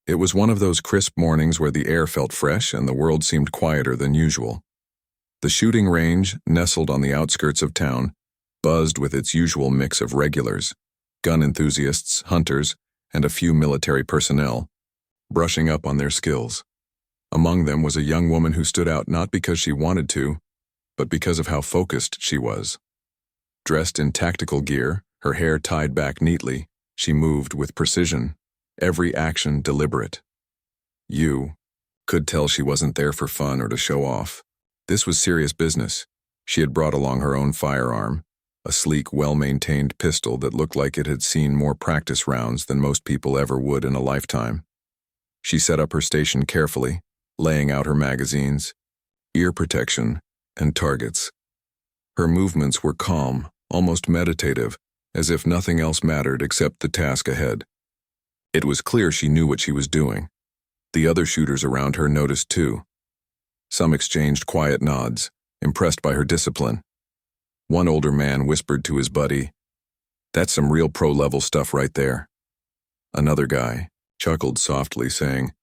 It was one of those crisp mornings where the air felt fresh and the world seemed quieter than usual. The shooting range, nestled on the outskirts of town, buzzed with its usual mix of regulars, gun enthusiasts, hunters, and a few military personnel, brushing up on their skills. Among them was a young woman who stood out not because she wanted to, but because of how focused she was. Dressed in tactical gear, her hair tied back neatly, she moved with precision, every action deliberate. You could tell she wasn't there for fun or to show off. This was serious business. She had brought along her own firearm, a sleek, well-maintained pistol that looked like it had seen more practice rounds than most people ever would in a lifetime. She set up her station carefully, laying out her magazines, ear protection, and targets. Her movements were calm, almost meditative, as if nothing else mattered except the task ahead. It was clear she knew what she was doing. The other shooters around her noticed too. Some exchanged quiet nods, impressed by her discipline. One older man whispered to his buddy, "That's some real pro-level stuff right there." Another guy chuckled softly, saying,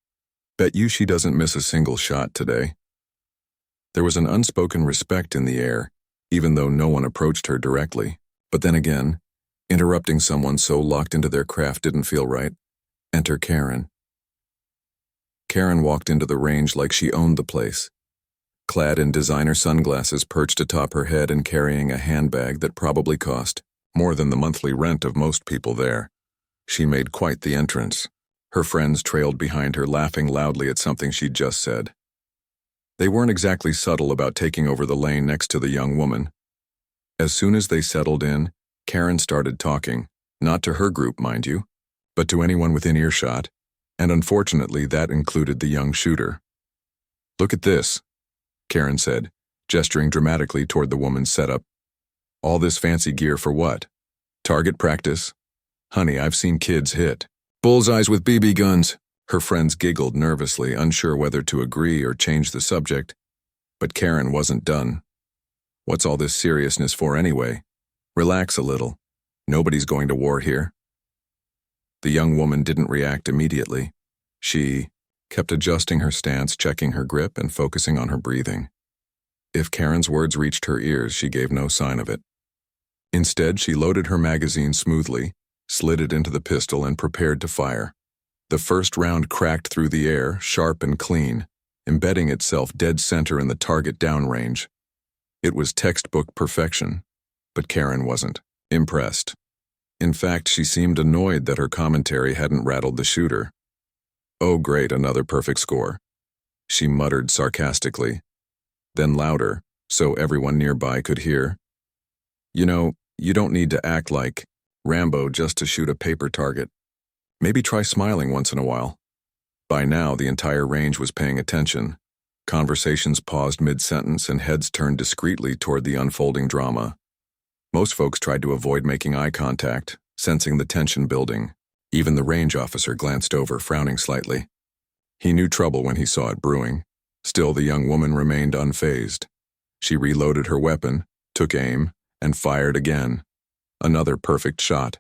"Bet you she doesn't miss a single shot today." There was an unspoken respect in the air, even though no one approached her directly. But then again, interrupting someone so locked into their craft didn't feel right. Enter Karen. Karen walked into the range like she owned the place. Clad in designer sunglasses perched atop her head and carrying a handbag that probably cost more than the monthly rent of most people there. She made quite the entrance. Her friends trailed behind her, laughing loudly at something she'd just said. They weren't exactly subtle about taking over the lane next to the young woman. As soon as they settled in, Karen started talking, not to her group, mind you, but to anyone within earshot, and unfortunately that included the young shooter. "Look at this," Karen said, gesturing dramatically toward the woman's setup. "All this fancy gear for what? Target practice? Honey, I've seen kids hit bullseyes with BB guns." Her friends giggled nervously, unsure whether to agree or change the subject. But Karen wasn't done. "What's all this seriousness for anyway? Relax a little. Nobody's going to war here." The young woman didn't react immediately. She kept adjusting her stance, checking her grip, and focusing on her breathing. If Karen's words reached her ears, she gave no sign of it. Instead, she loaded her magazine smoothly, slid it into the pistol, and prepared to fire. The first round cracked through the air, sharp and clean, embedding itself dead center in the target downrange. It was textbook perfection, but Karen wasn't impressed. In fact, she seemed annoyed that her commentary hadn't rattled the shooter. "Oh great, another perfect score," she muttered sarcastically. Then louder, so everyone nearby could hear, "You know, you don't need to act like Rambo just to shoot a paper target. Maybe try smiling once in a while." By now, the entire range was paying attention. Conversations paused mid-sentence and heads turned discreetly toward the unfolding drama. Most folks tried to avoid making eye contact, sensing the tension building. Even the range officer glanced over, frowning slightly. He knew trouble when he saw it brewing. Still, the young woman remained unfazed. She reloaded her weapon, took aim, and fired again. Another perfect shot.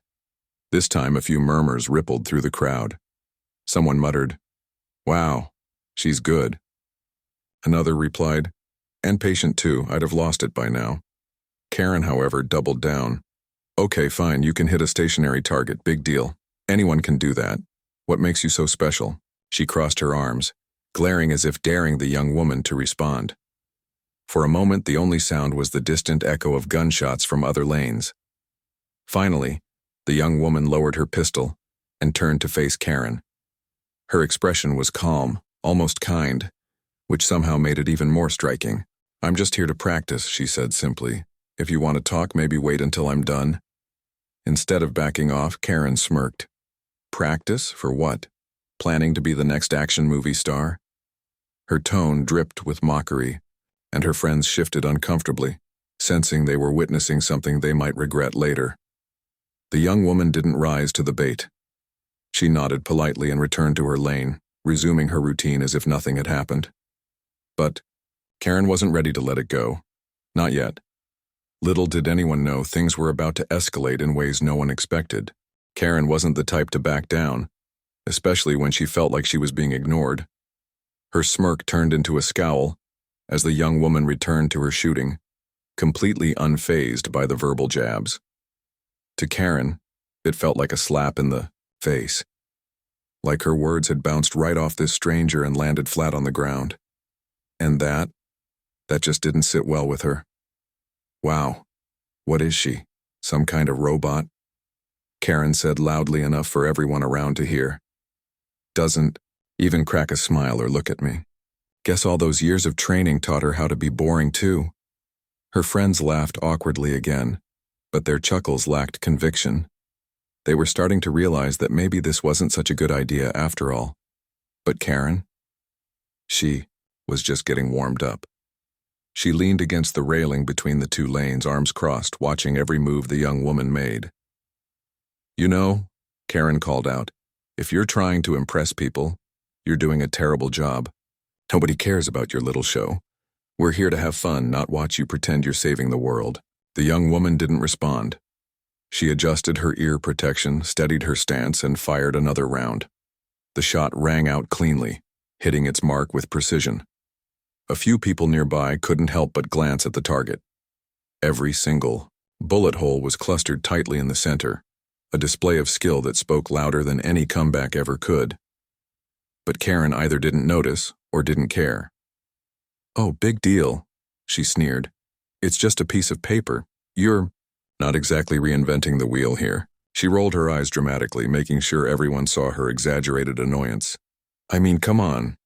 This time, a few murmurs rippled through the crowd. Someone muttered, "Wow, she's good." Another replied, "And patient too, I'd have lost it by now." Karen, however, doubled down. "Okay, fine, you can hit a stationary target, big deal. Anyone can do that. What makes you so special?" She crossed her arms, glaring as if daring the young woman to respond. For a moment, the only sound was the distant echo of gunshots from other lanes. Finally, the young woman lowered her pistol and turned to face Karen. Her expression was calm, almost kind, which somehow made it even more striking. "I'm just here to practice," she said simply. "If you want to talk, maybe wait until I'm done." Instead of backing off, Karen smirked. Practice? For what? Planning to be the next action movie star? Her tone dripped with mockery, and her friends shifted uncomfortably, sensing they were witnessing something they might regret later. The young woman didn't rise to the bait. She nodded politely and returned to her lane, resuming her routine as if nothing had happened. But Karen wasn't ready to let it go. Not yet. Little did anyone know things were about to escalate in ways no one expected. Karen wasn't the type to back down. especially when she felt like she was being ignored. Her smirk turned into a scowl as the young woman returned to her shooting, completely unfazed by the verbal jabs. To Karen, it felt like a slap in the face. Like her words had bounced right off this stranger and landed flat on the ground. And that just didn't sit well with her. Wow, what is she? Some kind of robot? Karen said loudly enough for everyone around to hear. Doesn't even crack a smile or look at me. Guess all those years of training taught her how to be boring too. Her friends laughed awkwardly again, but their chuckles lacked conviction. They were starting to realize that maybe this wasn't such a good idea after all. But Karen? She was just getting warmed up. She leaned against the railing between the two lanes, arms crossed, watching every move the young woman made. You know, Karen called out, if you're trying to impress people, you're doing a terrible job. Nobody cares about your little show. We're here to have fun, not watch you pretend you're saving the world. The young woman didn't respond. She adjusted her ear protection, steadied her stance, and fired another round. The shot rang out cleanly, hitting its mark with precision. A few people nearby couldn't help but glance at the target. Every single bullet hole was clustered tightly in the center, a display of skill that spoke louder than any comeback ever could. But Karen either didn't notice or didn't care. Oh, big deal, she sneered. It's just a piece of paper. You're not exactly reinventing the wheel here. She rolled her eyes dramatically, making sure everyone saw her exaggerated annoyance. I mean, come on.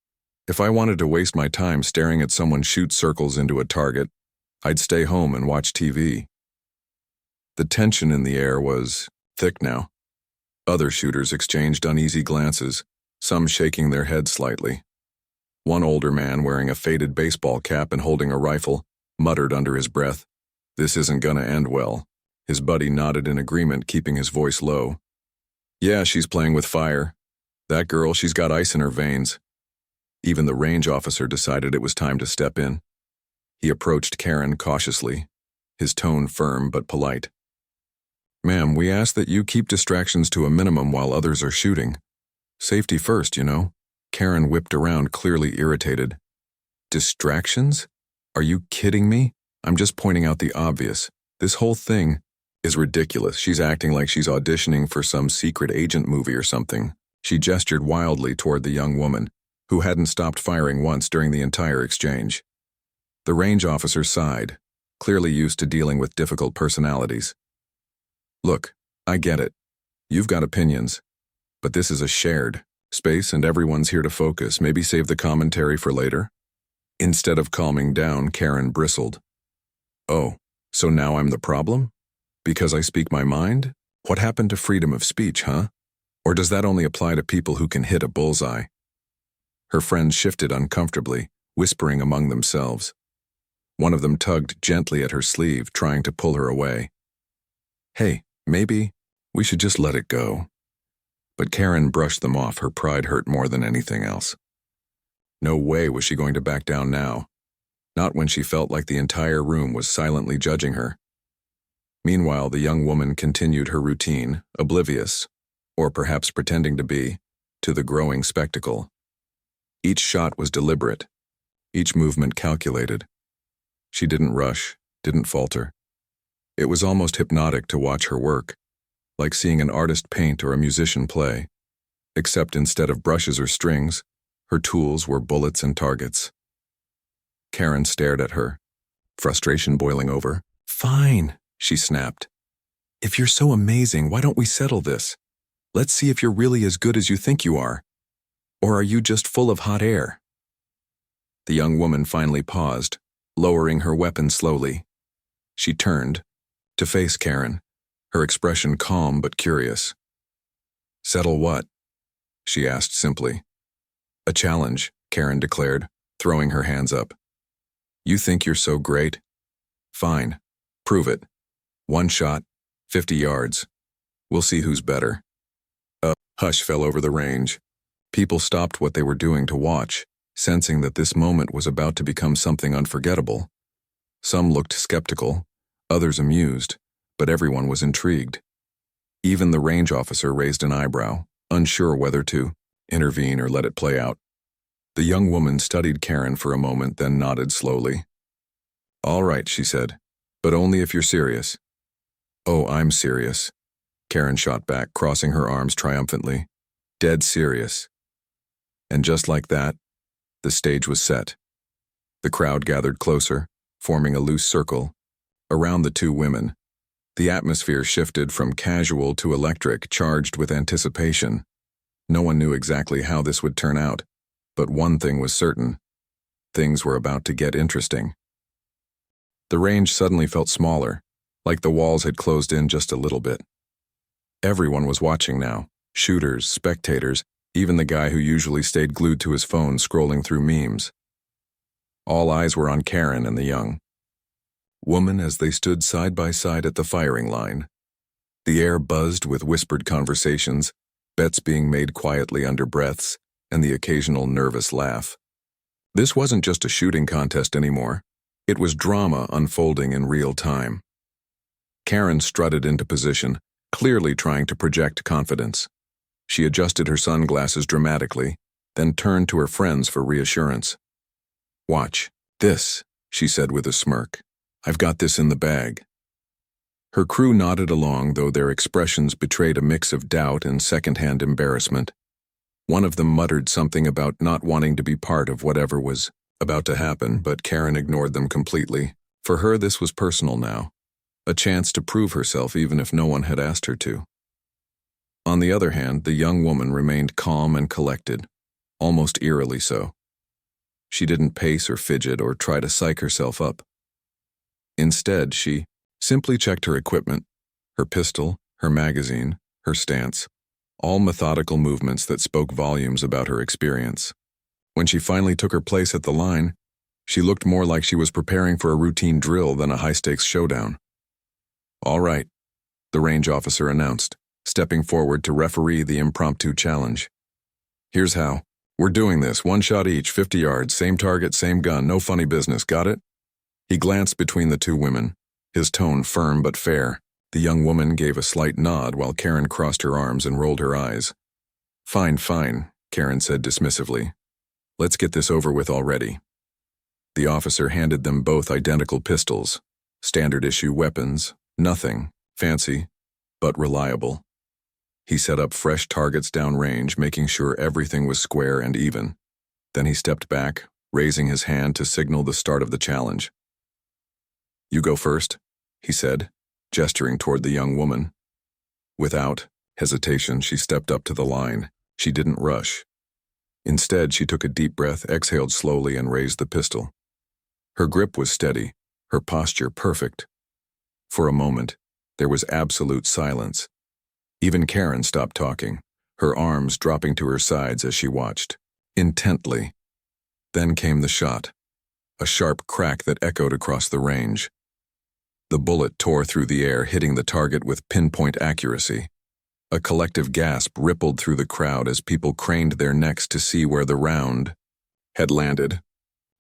If I wanted to waste my time staring at someone shoot circles into a target, I'd stay home and watch TV. The tension in the air was thick now. Other shooters exchanged uneasy glances, some shaking their heads slightly. One older man wearing a faded baseball cap and holding a rifle muttered under his breath, "This isn't gonna end well." His buddy nodded in agreement, keeping his voice low. "Yeah, she's playing with fire. That girl, she's got ice in her veins." Even the range officer decided it was time to step in. He approached Karen cautiously, his tone firm but polite. "Ma'am, we ask that you keep distractions to a minimum while others are shooting. Safety first, you know." Karen whipped around, clearly irritated. "Distractions? Are you kidding me? I'm just pointing out the obvious. This whole thing is ridiculous. She's acting like she's auditioning for some secret agent movie or something." She gestured wildly toward the young woman, who hadn't stopped firing once during the entire exchange. The range officer sighed, clearly used to dealing with difficult personalities. "Look, I get it. You've got opinions. But this is a shared space and everyone's here to focus. Maybe save the commentary for later." Instead of calming down, Karen bristled. "Oh, so now I'm the problem? Because I speak my mind? What happened to freedom of speech, huh? Or does that only apply to people who can hit a bullseye?" Her friends shifted uncomfortably, whispering among themselves. One of them tugged gently at her sleeve, trying to pull her away. "Hey, maybe we should just let it go." But Karen brushed them off. Her pride hurt more than anything else. No way was she going to back down now. Not when she felt like the entire room was silently judging her. Meanwhile, the young woman continued her routine, oblivious, or perhaps pretending to be, to the growing spectacle. Each shot was deliberate, each movement calculated. She didn't rush, didn't falter. It was almost hypnotic to watch her work, like seeing an artist paint or a musician play, except instead of brushes or strings, her tools were bullets and targets. Karen stared at her, frustration boiling over. "Fine," she snapped. "If you're so amazing, why don't we settle this? Let's see if you're really as good as you think you are. Or are you just full of hot air?" The young woman finally paused, lowering her weapon slowly. She turned to face Karen, her expression calm but curious. "Settle what?" she asked simply. "A challenge," Karen declared, throwing her hands up. "You think you're so great? Fine. Prove it. One shot, 50 yards. We'll see who's better." A hush fell over the range. People stopped what they were doing to watch, sensing that this moment was about to become something unforgettable. Some looked skeptical, others amused, but everyone was intrigued. Even the range officer raised an eyebrow, unsure whether to intervene, or let it play out. The young woman studied Karen for a moment, then nodded slowly. "All right," she said, "but only if you're serious." "Oh, I'm serious," Karen shot back, crossing her arms triumphantly. "Dead serious." And just like that, the stage was set. The crowd gathered closer, forming a loose circle around the two women. The atmosphere shifted from casual to electric, charged with anticipation. No one knew exactly how this would turn out, but one thing was certain. Things were about to get interesting. The range suddenly felt smaller, like the walls had closed in just a little bit. Everyone was watching now, shooters, spectators, even the guy who usually stayed glued to his phone scrolling through memes. All eyes were on Karen and the young woman as they stood side by side at the firing line. The air buzzed with whispered conversations, bets being made quietly under breaths, and the occasional nervous laugh. This wasn't just a shooting contest anymore. It was drama unfolding in real time. Karen strutted into position, clearly trying to project confidence. She adjusted her sunglasses dramatically, then turned to her friends for reassurance. "Watch this," she said with a smirk. "I've got this in the bag." Her crew nodded along, though their expressions betrayed a mix of doubt and second-hand embarrassment. One of them muttered something about not wanting to be part of whatever was about to happen, but Karen ignored them completely. For her, this was personal now, a chance to prove herself even if no one had asked her to. On the other hand, the young woman remained calm and collected, almost eerily so. She didn't pace or fidget or try to psych herself up. Instead, she simply checked her equipment, her pistol, her magazine, her stance, all methodical movements that spoke volumes about her experience. When she finally took her place at the line, she looked more like she was preparing for a routine drill than a high-stakes showdown. "All right," the range officer announced, stepping forward to referee the impromptu challenge. "Here's how. We're doing this, one shot each, 50 yards, same target, same gun, no funny business, got it?" He glanced between the two women, his tone firm but fair. The young woman gave a slight nod while Karen crossed her arms and rolled her eyes. Fine, Karen said dismissively. "Let's get this over with already." The officer handed them both identical pistols, standard-issue weapons, nothing fancy, but reliable. He set up fresh targets downrange, making sure everything was square and even. Then he stepped back, raising his hand to signal the start of the challenge. "You go first," he said, gesturing toward the young woman. Without hesitation, she stepped up to the line. She didn't rush. Instead, she took a deep breath, exhaled slowly, and raised the pistol. Her grip was steady, her posture perfect. For a moment, there was absolute silence. Even Karen stopped talking, her arms dropping to her sides as she watched, intently. Then came the shot, a sharp crack that echoed across the range. The bullet tore through the air, hitting the target with pinpoint accuracy. A collective gasp rippled through the crowd as people craned their necks to see where the round had landed.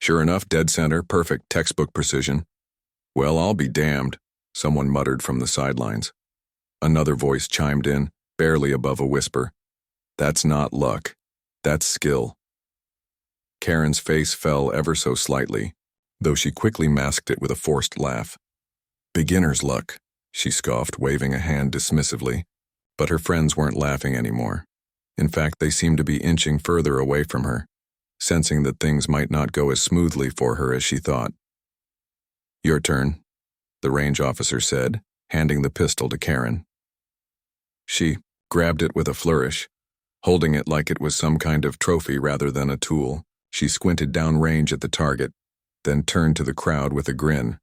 Sure enough, dead center, perfect textbook precision. "Well, I'll be damned," someone muttered from the sidelines. Another voice chimed in, barely above a whisper. "That's not luck. That's skill." Karen's face fell ever so slightly, though she quickly masked it with a forced laugh. "Beginner's luck," she scoffed, waving a hand dismissively. But her friends weren't laughing anymore. In fact, they seemed to be inching further away from her, sensing that things might not go as smoothly for her as she thought. "Your turn," the range officer said, handing the pistol to Karen. She grabbed it with a flourish, holding it like it was some kind of trophy rather than a tool. She squinted downrange at the target, then turned to the crowd with a grin.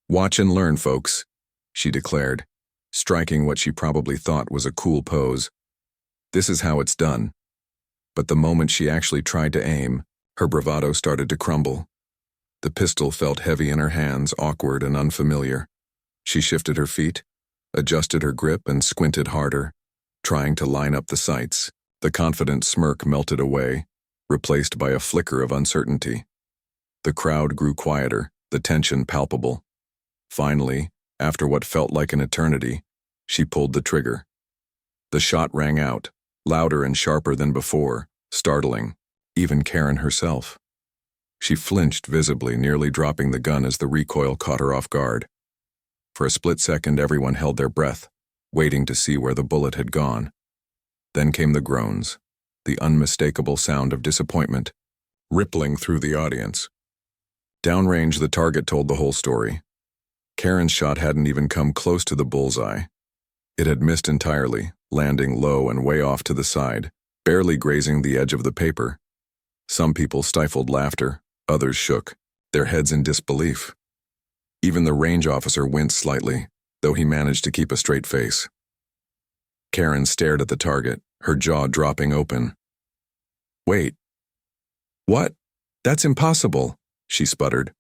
"Watch and learn, folks," she declared, striking what she probably thought was a cool pose. "This is how it's done." But the moment she actually tried to aim, her bravado started to crumble. The pistol felt heavy in her hands, awkward and unfamiliar. She shifted her feet, adjusted her grip, and squinted harder, trying to line up the sights. The confident smirk melted away, replaced by a flicker of uncertainty. The crowd grew quieter, the tension palpable. Finally, after what felt like an eternity, she pulled the trigger. The shot rang out, louder and sharper than before, startling even Karen herself. She flinched visibly, nearly dropping the gun as the recoil caught her off guard. For a split second, everyone held their breath, waiting to see where the bullet had gone. Then came the groans, the unmistakable sound of disappointment, rippling through the audience. Downrange, the target told the whole story. Karen's shot hadn't even come close to the bullseye. It had missed entirely, landing low and way off to the side, barely grazing the edge of the paper. Some people stifled laughter, others shook, their heads in disbelief. Even the range officer winced slightly, though he managed to keep a straight face. Karen stared at the target, her jaw dropping open. "Wait. What? That's impossible," she sputtered,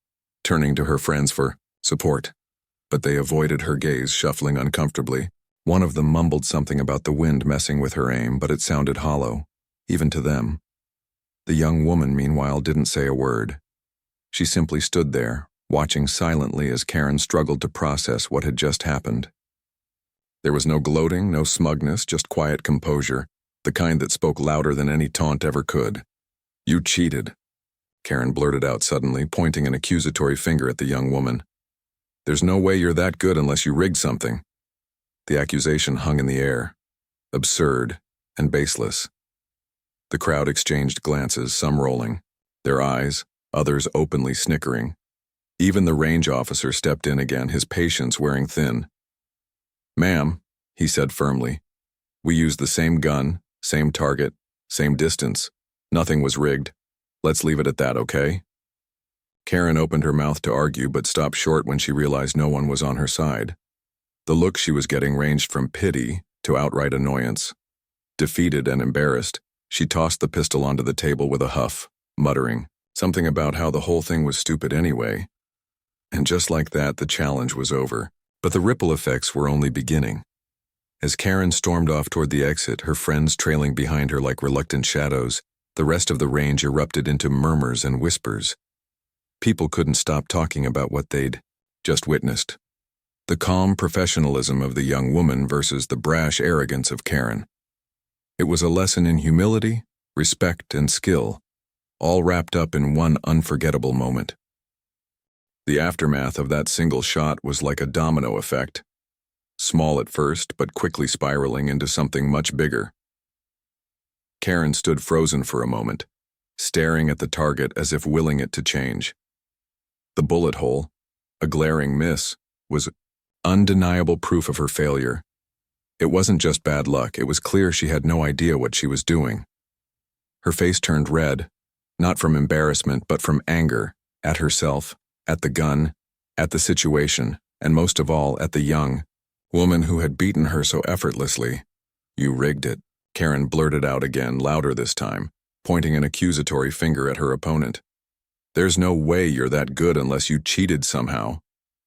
turning to her friends for support. But they avoided her gaze, shuffling uncomfortably. One of them mumbled something about the wind messing with her aim, but it sounded hollow, even to them. The young woman, meanwhile, didn't say a word. She simply stood there, watching silently as Karen struggled to process what had just happened. There was no gloating, no smugness, just quiet composure, the kind that spoke louder than any taunt ever could. "You cheated," Karen blurted out suddenly, pointing an accusatory finger at the young woman. "There's no way you're that good unless you rigged something." The accusation hung in the air, absurd and baseless. The crowd exchanged glances, some rolling, their eyes, others openly snickering. Even the range officer stepped in again, his patience wearing thin. "Ma'am," he said firmly, "we used the same gun, same target, same distance. Nothing was rigged. Let's leave it at that, okay?" Karen opened her mouth to argue but stopped short when she realized no one was on her side. The look she was getting ranged from pity to outright annoyance. Defeated and embarrassed, she tossed the pistol onto the table with a huff, muttering something about how the whole thing was stupid anyway. And just like that, the challenge was over. But the ripple effects were only beginning. As Karen stormed off toward the exit, her friends trailing behind her like reluctant shadows, the rest of the range erupted into murmurs and whispers. People couldn't stop talking about what they'd just witnessed. The calm professionalism of the young woman versus the brash arrogance of Karen. It was a lesson in humility, respect, and skill, all wrapped up in one unforgettable moment. The aftermath of that single shot was like a domino effect, small at first but quickly spiraling into something much bigger. Karen stood frozen for a moment, staring at the target as if willing it to change. The bullet hole, a glaring miss, was undeniable proof of her failure. It wasn't just bad luck, it was clear she had no idea what she was doing. Her face turned red, not from embarrassment but from anger, at herself, at the gun, at the situation, and most of all at the young woman who had beaten her so effortlessly. "You rigged it," Karen blurted out again, louder this time, pointing an accusatory finger at her opponent. "There's no way you're that good unless you cheated somehow."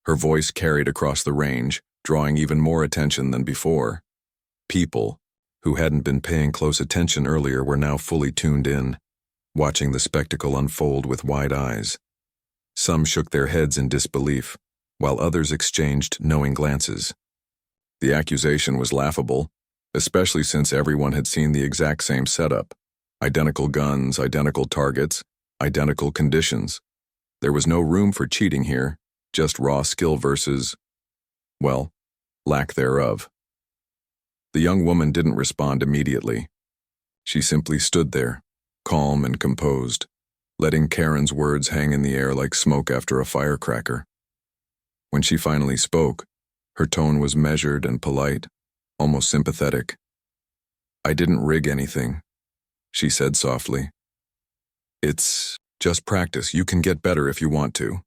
Her voice carried across the range, drawing even more attention than before. People, who hadn't been paying close attention earlier, were now fully tuned in, watching the spectacle unfold with wide eyes. Some shook their heads in disbelief, while others exchanged knowing glances. The accusation was laughable, especially since everyone had seen the exact same setup. Identical guns, identical targets, identical conditions. There was no room for cheating here, just raw skill versus, well, lack thereof. The young woman didn't respond immediately. She simply stood there, calm and composed, letting Karen's words hang in the air like smoke after a firecracker. When she finally spoke, her tone was measured and polite, almost sympathetic. "I didn't rig anything," she said softly. "It's just practice. You can get better if you want to."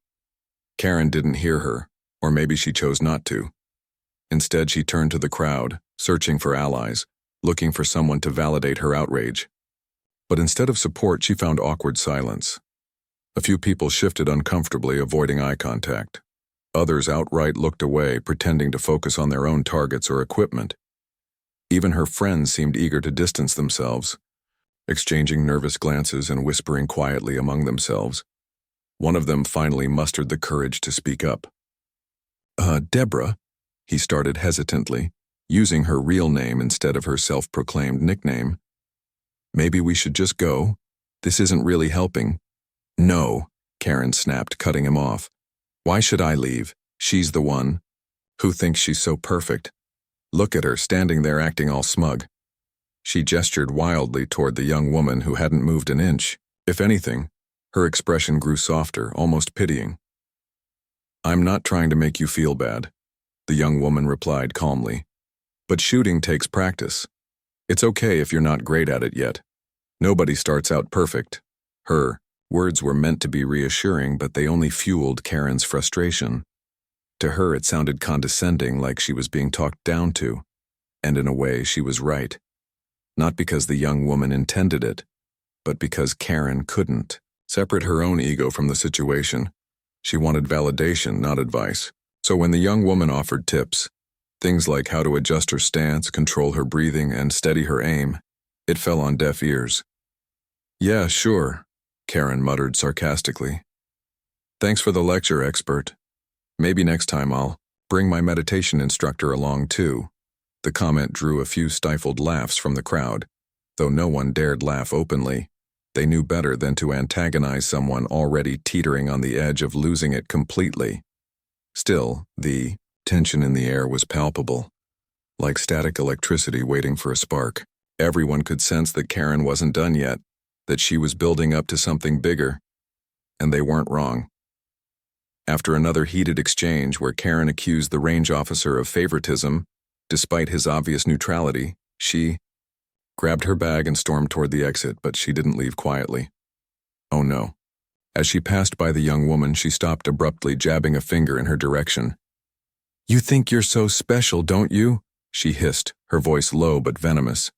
Karen didn't hear her, or maybe she chose not to. Instead, she turned to the crowd, searching for allies, looking for someone to validate her outrage. But instead of support, she found awkward silence. A few people shifted uncomfortably, avoiding eye contact. Others outright looked away, pretending to focus on their own targets or equipment. Even her friends seemed eager to distance themselves, exchanging nervous glances and whispering quietly among themselves. One of them finally mustered the courage to speak up. Deborah," he started hesitantly, using her real name instead of her self-proclaimed nickname. Maybe we should just go? This isn't really helping. No, Karen snapped, cutting him off. Why should I leave? She's the one. Who thinks she's so perfect? Look at her, standing there acting all smug. She gestured wildly toward the young woman who hadn't moved an inch. If anything, her expression grew softer, almost pitying. I'm not trying to make you feel bad, the young woman replied calmly. But shooting takes practice. It's okay if you're not great at it yet. Nobody starts out perfect. Her words were meant to be reassuring, but they only fueled Karen's frustration. To her, it sounded condescending, like she was being talked down to. And in a way, she was right. Not because the young woman intended it, but because Karen couldn't separate her own ego from the situation. She wanted validation, not advice. So when the young woman offered tips, things like how to adjust her stance, control her breathing, and steady her aim, it fell on deaf ears. Yeah, sure, Karen muttered sarcastically. Thanks for the lecture, expert. Maybe next time I'll bring my meditation instructor along too. The comment drew a few stifled laughs from the crowd. Though no one dared laugh openly, they knew better than to antagonize someone already teetering on the edge of losing it completely. Still, the tension in the air was palpable, like static electricity waiting for a spark. Everyone could sense that Karen wasn't done yet, that she was building up to something bigger, and they weren't wrong. After another heated exchange where Karen accused the range officer of favoritism, despite his obvious neutrality, she grabbed her bag and stormed toward the exit, but she didn't leave quietly. Oh no. As she passed by the young woman, she stopped abruptly, jabbing a finger in her direction. You think you're so special, don't you? She hissed, her voice low but venomous.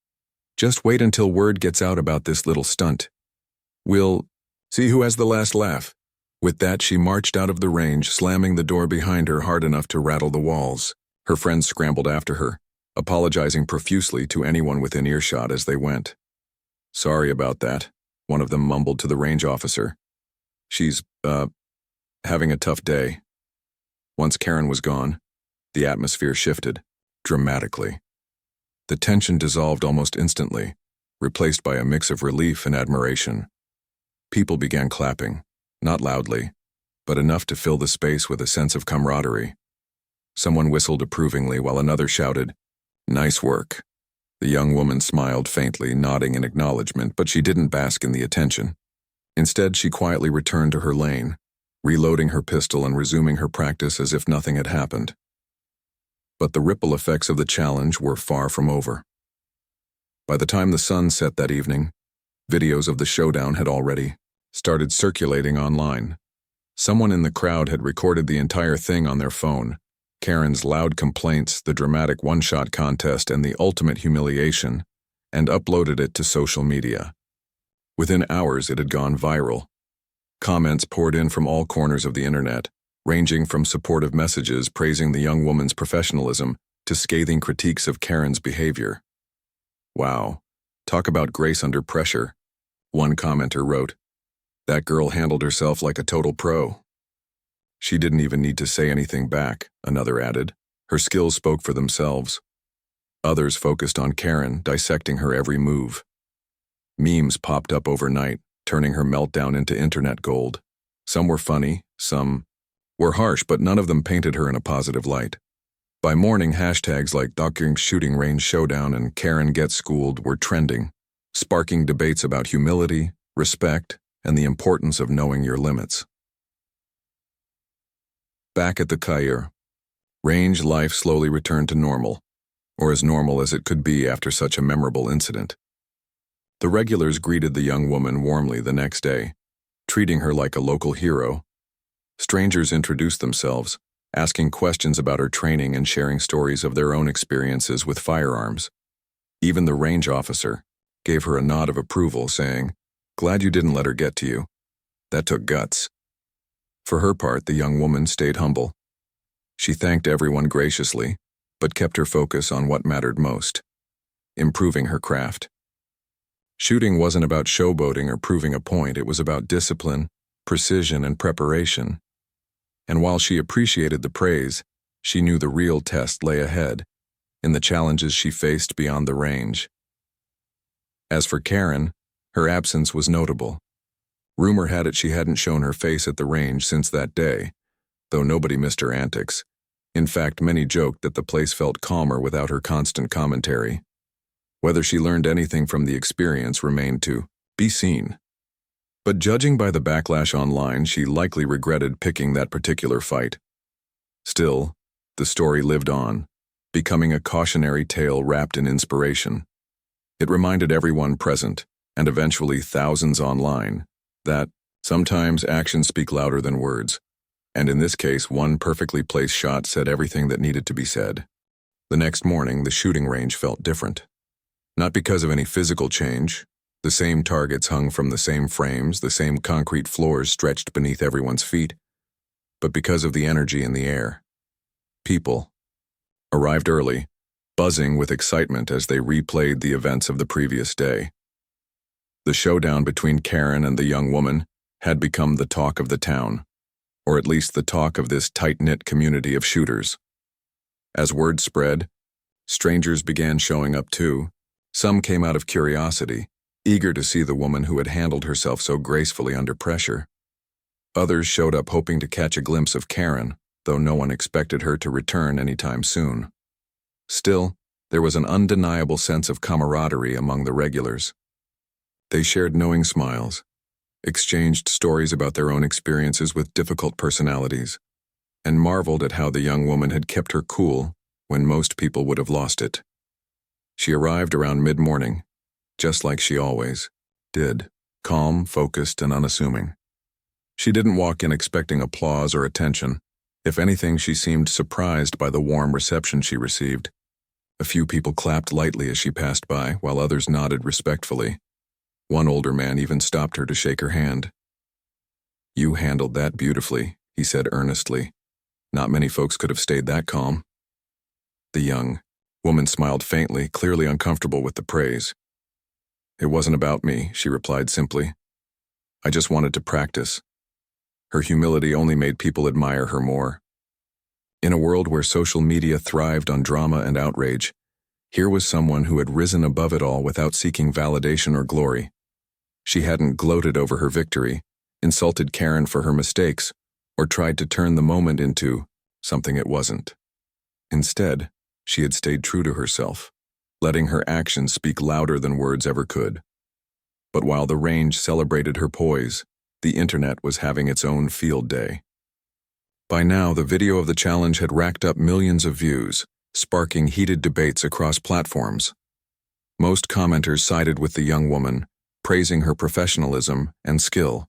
Just wait until word gets out about this little stunt. We'll see who has the last laugh. With that, she marched out of the range, slamming the door behind her hard enough to rattle the walls. Her friends scrambled after her, apologizing profusely to anyone within earshot as they went. Sorry about that, one of them mumbled to the range officer. She's, having a tough day. Once Karen was gone, the atmosphere shifted, dramatically. The tension dissolved almost instantly, replaced by a mix of relief and admiration. People began clapping, not loudly, but enough to fill the space with a sense of camaraderie. Someone whistled approvingly while another shouted, Nice work. The young woman smiled faintly, nodding in acknowledgement, but she didn't bask in the attention. Instead, she quietly returned to her lane, reloading her pistol and resuming her practice as if nothing had happened. But the ripple effects of the challenge were far from over. By the time the sun set that evening, videos of the showdown had already started circulating online. Someone in the crowd had recorded the entire thing on their phone. Karen's loud complaints, the dramatic one-shot contest, and the ultimate humiliation, and uploaded it to social media. Within hours, it had gone viral. Comments poured in from all corners of the internet, ranging from supportive messages praising the young woman's professionalism to scathing critiques of Karen's behavior. Wow, talk about grace under pressure, one commenter wrote. That girl handled herself like a total pro. She didn't even need to say anything back, another added. Her skills spoke for themselves. Others focused on Karen, dissecting her every move. Memes popped up overnight, turning her meltdown into internet gold. Some were funny, some were harsh, but none of them painted her in a positive light. By morning, hashtags like Docking Shooting Range Showdown and Karen Gets Schooled were trending, sparking debates about humility, respect, and the importance of knowing your limits. Back at the Caire, range life slowly returned to normal, or as normal as it could be after such a memorable incident. The regulars greeted the young woman warmly the next day, treating her like a local hero. Strangers introduced themselves, asking questions about her training and sharing stories of their own experiences with firearms. Even the range officer gave her a nod of approval, saying, "Glad you didn't let her get to you. That took guts." For her part, the young woman stayed humble. She thanked everyone graciously, but kept her focus on what mattered most: improving her craft. Shooting wasn't about showboating or proving a point, it was about discipline, precision, and preparation. And while she appreciated the praise, she knew the real test lay ahead, in the challenges she faced beyond the range. As for Karen, her absence was notable. Rumor had it she hadn't shown her face at the range since that day, though nobody missed her antics. In fact, many joked that the place felt calmer without her constant commentary. Whether she learned anything from the experience remained to be seen. But judging by the backlash online, she likely regretted picking that particular fight. Still, the story lived on, becoming a cautionary tale wrapped in inspiration. It reminded everyone present, and eventually thousands online, that sometimes actions speak louder than words, and in this case, one perfectly placed shot said everything that needed to be said. The next morning, the shooting range felt different. Not because of any physical change. The same targets hung from the same frames, the same concrete floors stretched beneath everyone's feet, but because of the energy in the air. People arrived early, buzzing with excitement as they replayed the events of the previous day. The showdown between Karen and the young woman had become the talk of the town, or at least the talk of this tight-knit community of shooters. As word spread, strangers began showing up too. Some came out of curiosity, eager to see the woman who had handled herself so gracefully under pressure. Others showed up hoping to catch a glimpse of Karen, though no one expected her to return anytime soon. Still, there was an undeniable sense of camaraderie among the regulars. They shared knowing smiles, exchanged stories about their own experiences with difficult personalities, and marveled at how the young woman had kept her cool when most people would have lost it. She arrived around mid-morning, just like she always did, calm, focused, and unassuming. She didn't walk in expecting applause or attention. If anything, she seemed surprised by the warm reception she received. A few people clapped lightly as she passed by, while others nodded respectfully. One older man even stopped her to shake her hand. "You handled that beautifully," he said earnestly. "Not many folks could have stayed that calm." The young woman smiled faintly, clearly uncomfortable with the praise. "It wasn't about me," she replied simply. "I just wanted to practice." Her humility only made people admire her more. In a world where social media thrived on drama and outrage, here was someone who had risen above it all without seeking validation or glory. She hadn't gloated over her victory, insulted Karen for her mistakes, or tried to turn the moment into something it wasn't. Instead, she had stayed true to herself, letting her actions speak louder than words ever could. But while the range celebrated her poise, the internet was having its own field day. By now, the video of the challenge had racked up millions of views, sparking heated debates across platforms. Most commenters sided with the young woman, praising her professionalism and skill.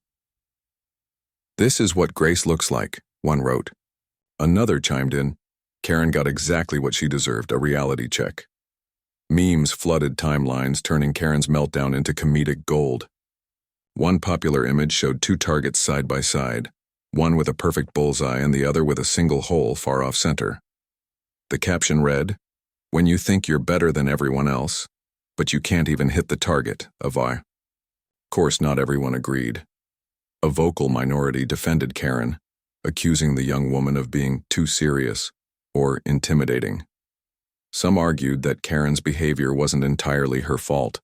"This is what grace looks like," one wrote. Another chimed in, "Karen got exactly what she deserved, a reality check." Memes flooded timelines, turning Karen's meltdown into comedic gold. One popular image showed two targets side by side, one with a perfect bullseye and the other with a single hole far off center. The caption read, "When you think you're better than everyone else, but you can't even hit the target, of I." Of course, not everyone agreed. A vocal minority defended Karen, accusing the young woman of being too serious or intimidating. Some argued that Karen's behavior wasn't entirely her fault,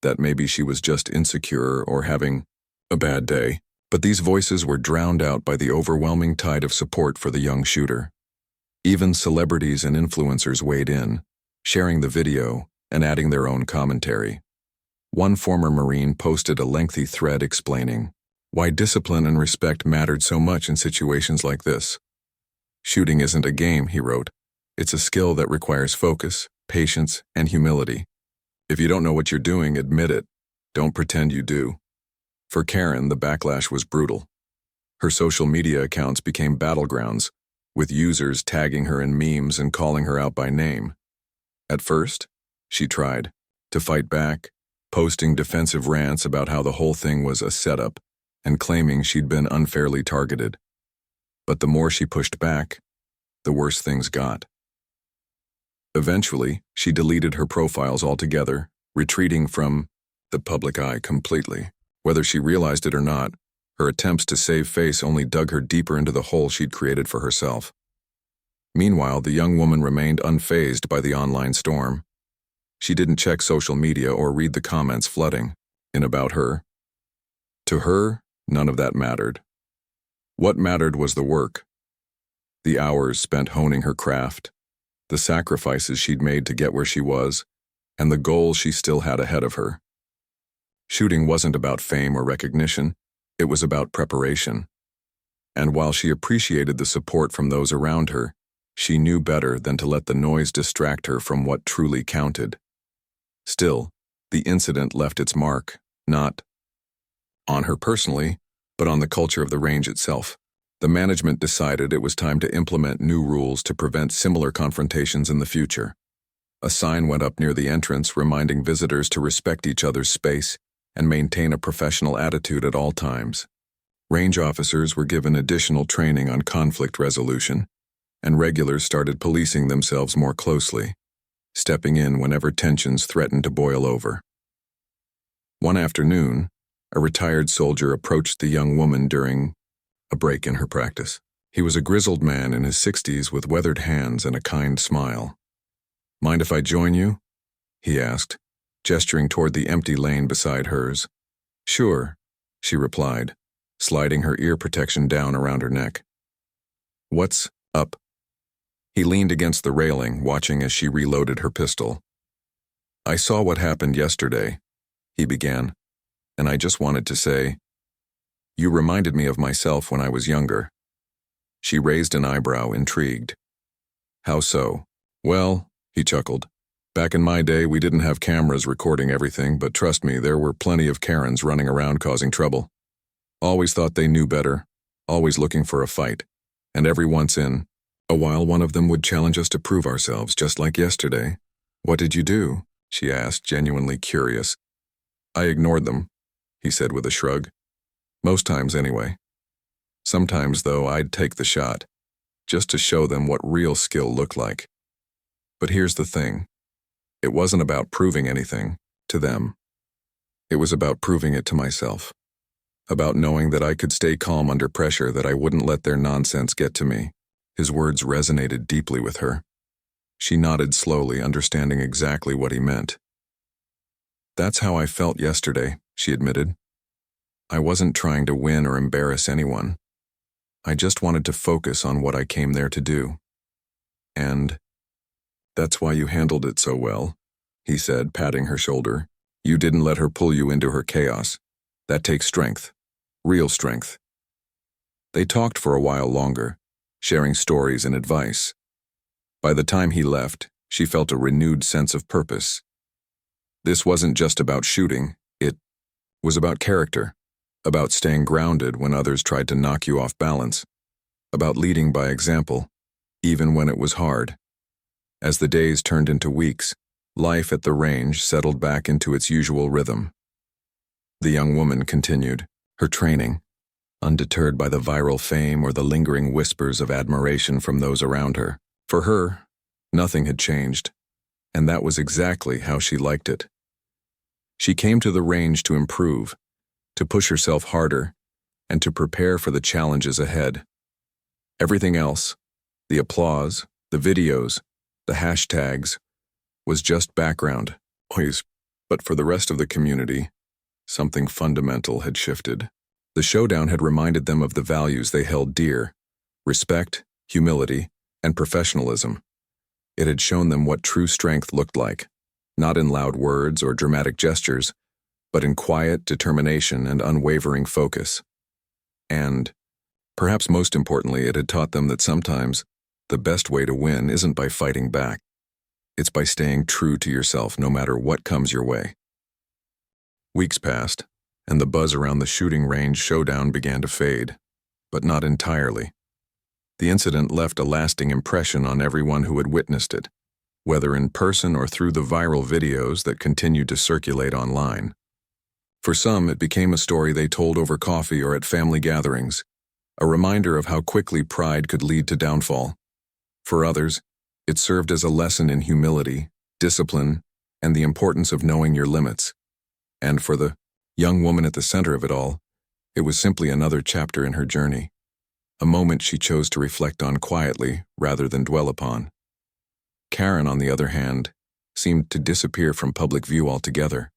that maybe she was just insecure or having a bad day, but these voices were drowned out by the overwhelming tide of support for the young shooter. Even celebrities and influencers weighed in, sharing the video and adding their own commentary. One former Marine posted a lengthy thread explaining why discipline and respect mattered so much in situations like this. "Shooting isn't a game," he wrote. "It's a skill that requires focus, patience, and humility. If you don't know what you're doing, admit it. Don't pretend you do." For Karen, the backlash was brutal. Her social media accounts became battlegrounds, with users tagging her in memes and calling her out by name. At first, she tried to fight back, posting defensive rants about how the whole thing was a setup and claiming she'd been unfairly targeted. But the more she pushed back, the worse things got. Eventually, she deleted her profiles altogether, retreating from the public eye completely. Whether she realized it or not, her attempts to save face only dug her deeper into the hole she'd created for herself. Meanwhile, the young woman remained unfazed by the online storm. She didn't check social media or read the comments flooding in about her. To her, none of that mattered. What mattered was the work, the hours spent honing her craft, the sacrifices she'd made to get where she was, and the goals she still had ahead of her. Shooting wasn't about fame or recognition, it was about preparation. And while she appreciated the support from those around her, she knew better than to let the noise distract her from what truly counted. Still, the incident left its mark, not on her personally, but on the culture of the range itself. The management decided it was time to implement new rules to prevent similar confrontations in the future. A sign went up near the entrance reminding visitors to respect each other's space and maintain a professional attitude at all times. Range officers were given additional training on conflict resolution, and regulars started policing themselves more closely, stepping in whenever tensions threatened to boil over. One afternoon, a retired soldier approached the young woman during a break in her practice. He was a grizzled man in his 60s with weathered hands and a kind smile. "Mind if I join you?" he asked, gesturing toward the empty lane beside hers. "Sure," she replied, sliding her ear protection down around her neck. "What's up?" He leaned against the railing, watching as she reloaded her pistol. "I saw what happened yesterday," he began, "and I just wanted to say, you reminded me of myself when I was younger." She raised an eyebrow, intrigued. "How so?" "Well," he chuckled, "back in my day we didn't have cameras recording everything, but trust me, there were plenty of Karens running around causing trouble. Always thought they knew better, always looking for a fight, and every once in a while one of them would challenge us to prove ourselves, just like yesterday." "What did you do?" she asked, genuinely curious. "I ignored them," he said with a shrug. "Most times anyway. Sometimes, though, I'd take the shot, just to show them what real skill looked like. But here's the thing. It wasn't about proving anything to them. It was about proving it to myself. About knowing that I could stay calm under pressure, that I wouldn't let their nonsense get to me." His words resonated deeply with her. She nodded slowly, understanding exactly what he meant. "That's how I felt yesterday," she admitted. "I wasn't trying to win or embarrass anyone. I just wanted to focus on what I came there to do. And that's why you handled it so well," he said, patting her shoulder. "You didn't let her pull you into her chaos. That takes strength. Real strength." They talked for a while longer, sharing stories and advice. By the time he left, she felt a renewed sense of purpose. This wasn't just about shooting, it was about character, about staying grounded when others tried to knock you off balance, about leading by example, even when it was hard. As the days turned into weeks, life at the range settled back into its usual rhythm. The young woman continued her training, undeterred by the viral fame or the lingering whispers of admiration from those around her. For her, nothing had changed, and that was exactly how she liked it. She came to the range to improve, to push herself harder, and to prepare for the challenges ahead. Everything else, the applause, the videos, the hashtags, was just background noise. But for the rest of the community, something fundamental had shifted. The showdown had reminded them of the values they held dear: respect, humility, and professionalism. It had shown them what true strength looked like, not in loud words or dramatic gestures, but in quiet determination and unwavering focus. And, perhaps most importantly, it had taught them that sometimes the best way to win isn't by fighting back. It's by staying true to yourself no matter what comes your way. Weeks passed, and the buzz around the shooting range showdown began to fade, but not entirely. The incident left a lasting impression on everyone who had witnessed it, whether in person or through the viral videos that continued to circulate online. For some, it became a story they told over coffee or at family gatherings, a reminder of how quickly pride could lead to downfall. For others, it served as a lesson in humility, discipline, and the importance of knowing your limits. And for the young woman at the center of it all, it was simply another chapter in her journey, a moment she chose to reflect on quietly rather than dwell upon. Karen, on the other hand, seemed to disappear from public view altogether.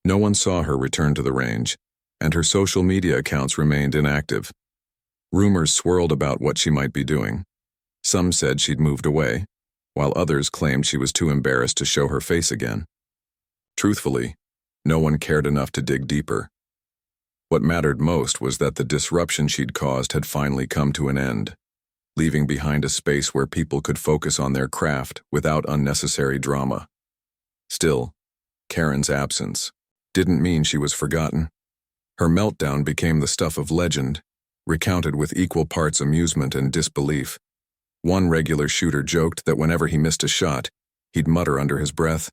No one saw her return to the range, and her social media accounts remained inactive. Rumors swirled about what she might be doing. Some said she'd moved away, while others claimed she was too embarrassed to show her face again. Truthfully, no one cared enough to dig deeper. What mattered most was that the disruption she'd caused had finally come to an end, leaving behind a space where people could focus on their craft without unnecessary drama. Still, Karen's absence didn't mean she was forgotten. Her meltdown became the stuff of legend, recounted with equal parts amusement and disbelief. One regular shooter joked that whenever he missed a shot, he'd mutter under his breath,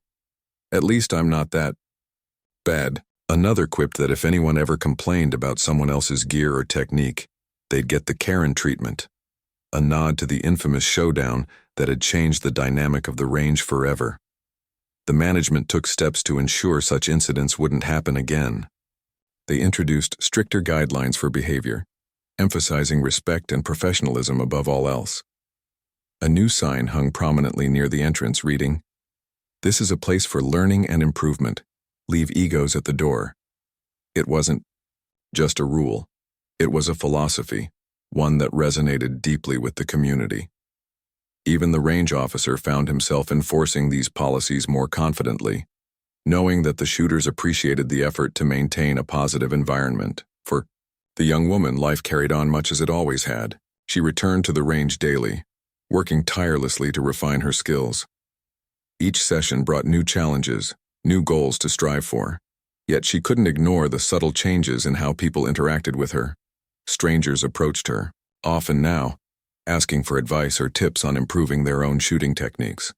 "At least I'm not that bad." Another quipped that if anyone ever complained about someone else's gear or technique, they'd get the Karen treatment, a nod to the infamous showdown that had changed the dynamic of the range forever. The management took steps to ensure such incidents wouldn't happen again. They introduced stricter guidelines for behavior, emphasizing respect and professionalism above all else. A new sign hung prominently near the entrance reading, "This is a place for learning and improvement. Leave egos at the door." It wasn't just a rule. It was a philosophy, one that resonated deeply with the community. Even the range officer found himself enforcing these policies more confidently, knowing that the shooters appreciated the effort to maintain a positive environment. For the young woman, life carried on much as it always had. She returned to the range daily, working tirelessly to refine her skills. Each session brought new challenges, new goals to strive for, yet she couldn't ignore the subtle changes in how people interacted with her. Strangers approached her, often now, asking for advice or tips on improving their own shooting techniques.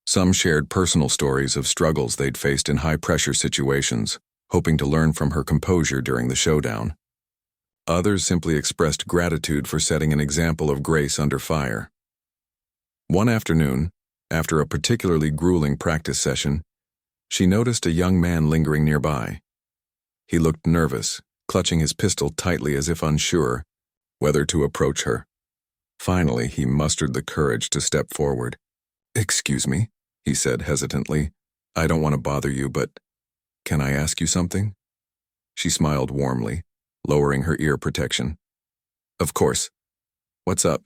Some shared personal stories of struggles they'd faced in high-pressure situations, hoping to learn from her composure during the showdown. Others simply expressed gratitude for setting an example of grace under fire. One afternoon, after a particularly grueling practice session, she noticed a young man lingering nearby. He looked nervous, clutching his pistol tightly as if unsure whether to approach her. Finally, he mustered the courage to step forward. "Excuse me," he said hesitantly. "I don't want to bother you, but can I ask you something?" She smiled warmly, lowering her ear protection. "Of course. What's up?"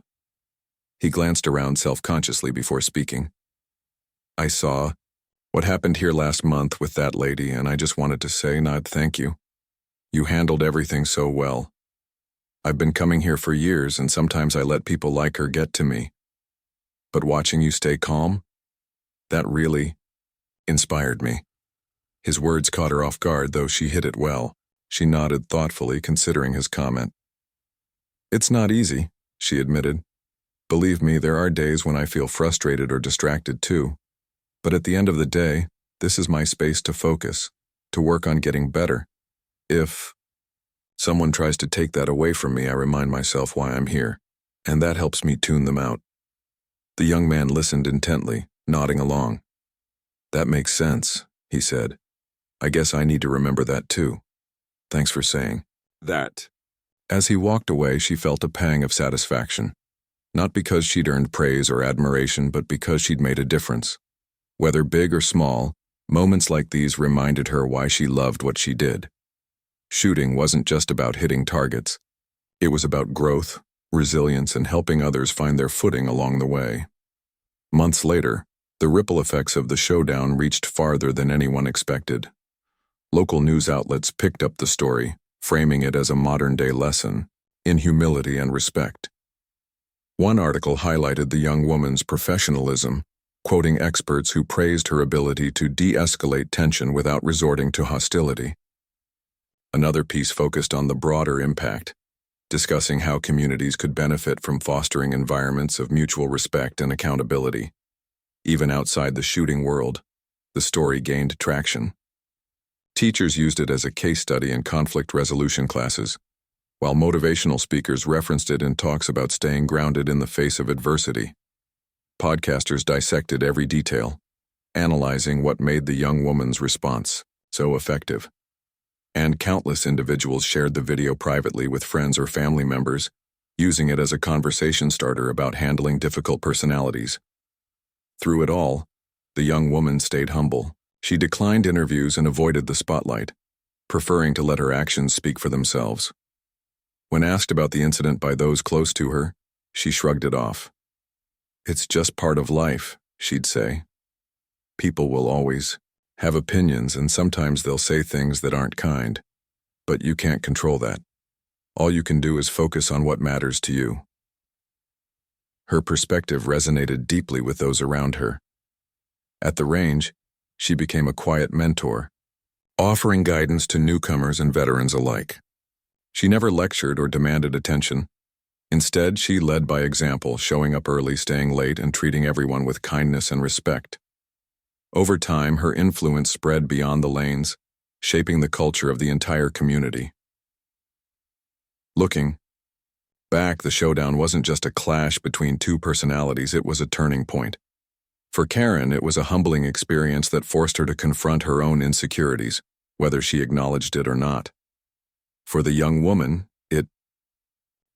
He glanced around self-consciously before speaking. "I saw what happened here last month with that lady, and I just wanted to say, Nod, thank you. You handled everything so well. I've been coming here for years, and sometimes I let people like her get to me. But watching you stay calm, that really inspired me." His words caught her off guard, though she hid it well. She nodded thoughtfully, considering his comment. "It's not easy," she admitted. "Believe me, there are days when I feel frustrated or distracted too. But at the end of the day, this is my space to focus, to work on getting better. If someone tries to take that away from me, I remind myself why I'm here, and that helps me tune them out." The young man listened intently, nodding along. "That makes sense," he said. "I guess I need to remember that too. Thanks for saying that." As he walked away, she felt a pang of satisfaction. Not because she'd earned praise or admiration, but because she'd made a difference. Whether big or small, moments like these reminded her why she loved what she did. Shooting wasn't just about hitting targets. It was about growth, resilience, and helping others find their footing along the way. Months later, the ripple effects of the showdown reached farther than anyone expected. Local news outlets picked up the story, framing it as a modern-day lesson in humility and respect. One article highlighted the young woman's professionalism, quoting experts who praised her ability to de-escalate tension without resorting to hostility. Another piece focused on the broader impact, discussing how communities could benefit from fostering environments of mutual respect and accountability. Even outside the shooting world, the story gained traction. Teachers used it as a case study in conflict resolution classes, while motivational speakers referenced it in talks about staying grounded in the face of adversity. Podcasters dissected every detail, analyzing what made the young woman's response so effective. And countless individuals shared the video privately with friends or family members, using it as a conversation starter about handling difficult personalities. Through it all, The young woman stayed humble. She declined interviews and avoided the spotlight, preferring to let her actions speak for themselves. When asked about the incident by those close to her, she shrugged it off. "It's just part of life," she'd say. "People will always have opinions, and sometimes they'll say things that aren't kind. But you can't control that. All you can do is focus on what matters to you." Her perspective resonated deeply with those around her. At the range, she became a quiet mentor, offering guidance to newcomers and veterans alike. She never lectured or demanded attention. Instead, she led by example, showing up early, staying late, and treating everyone with kindness and respect. Over time, her influence spread beyond the lanes, shaping the culture of the entire community. Looking back, the showdown wasn't just a clash between two personalities, it was a turning point. For Karen, it was a humbling experience that forced her to confront her own insecurities, whether she acknowledged it or not. For the young woman, it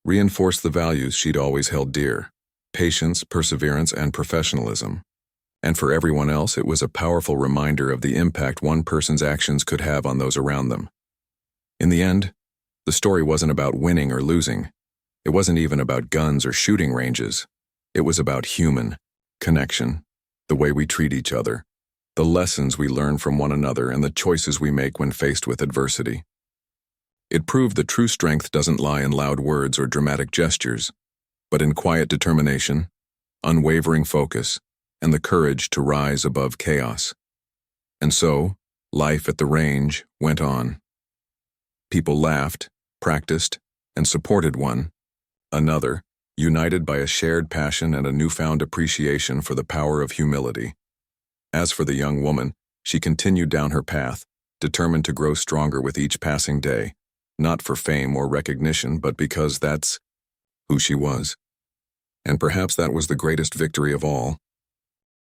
reinforced the values she'd always held dear: patience, perseverance, and professionalism. And for everyone else, it was a powerful reminder of the impact one person's actions could have on those around them. In the end, the story wasn't about winning or losing. It wasn't even about guns or shooting ranges. It was about human connection, the way we treat each other, the lessons we learn from one another, and the choices we make when faced with adversity. It proved that true strength doesn't lie in loud words or dramatic gestures, but in quiet determination, unwavering focus, and the courage to rise above chaos. And so, life at the range went on. People laughed, practiced, and supported one another, united by a shared passion and a newfound appreciation for the power of humility. As for the young woman, she continued down her path, determined to grow stronger with each passing day, not for fame or recognition, but because that's who she was. And perhaps that was the greatest victory of all.